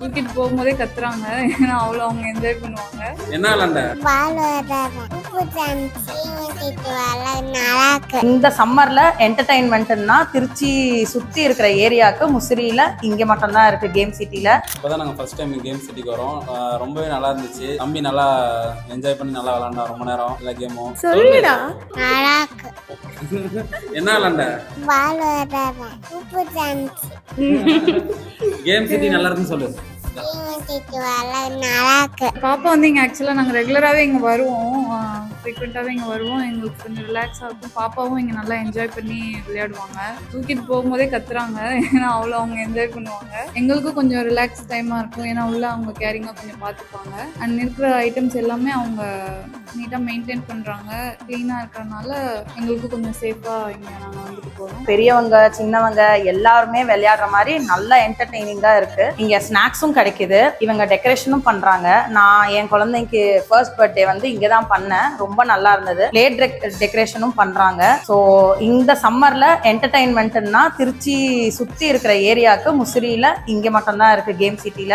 தூக்கிட்டு போகும்போதே கத்துறாங்க. ஏன்னா அவ்வளோ அவங்க என்ஜாய் பண்ணுவாங்க. என்ன விளாண்ட? இந்த சம்மர்ல என்டர்டைன்மெண்ட்னா திருச்சி சுத்தி இருக்கிற ஏரியாவுக்கு முசிறியில இங்க மட்டும் தான் இருக்கு கேம் சிட்டில. இப்பதான் நாங்க ஃபர்ஸ்ட் டைம் கேம் சிட்டிக்கு வரோம். ரொம்பவே நல்லா இருந்துச்சு. தம்பி நல்லா என்ஜாய் பண்ணி நல்லா விளாண்டா ரொம்ப நேரம் எல்லா கேமும். சொல்லுடா. என்ன விளாண்ட? கேம் சிட்டி நல்லா இருக்குன்னு சொல்லு. பாப்பா வந்து இங்க ஆக்சுவலா நாங்க ரெகுலராகவே இங்க வருவோம், ஃப்ரீக்வெண்ட்டாகவே இங்கே வருவோம். எங்களுக்கு கொஞ்சம் ரிலாக்ஸாக இருக்கும். பாப்பாவும் இங்கே நல்லா என்ஜாய் பண்ணி விளையாடுவாங்க. தூக்கிட்டு போகும்போதே கத்துறாங்க. ஏன்னா அவ்வளோ அவங்க என்ஜாய் பண்ணுவாங்க. எங்களுக்கும் கொஞ்சம் ரிலாக்ஸ் டைமாக இருக்கும். ஏன்னா உள்ள அவங்க கேரிங்காக கொஞ்சம் பார்த்துப்பாங்க. அண்ட் இருக்கிற ஐட்டம்ஸ் எல்லாமே அவங்க நீட்டாக மெயின்டைன் பண்ணுறாங்க. க்ளீனாக இருக்கிறனால எங்களுக்கு கொஞ்சம் சேஃபாக இங்கே நாங்கள் வந்துட்டு போகிறோம். பெரியவங்க சின்னவங்க எல்லாருமே விளையாடுற மாதிரி நல்லா என்டர்டெய்னிங்காக இருக்கு. இங்கே ஸ்நாக்ஸும் கிடைக்குது. இவங்க டெக்கரேஷனும் பண்ணுறாங்க. நான் என் குழந்தைக்கு ஃபர்ஸ்ட் பர்த்டே வந்து இங்கே தான் பண்ணேன். ரொம்ப நல்லா இருந்தது. லேட் டெக்கரேஷனும் பண்றாங்க. ஸோ இந்த சம்மர்ல என்டர்டைன்மெண்ட்னா திருச்சி சுத்தி இருக்கிற ஏரியாவுக்கு முசிறியில இங்க மட்டும் தான் இருக்கு கேம் சிட்டில.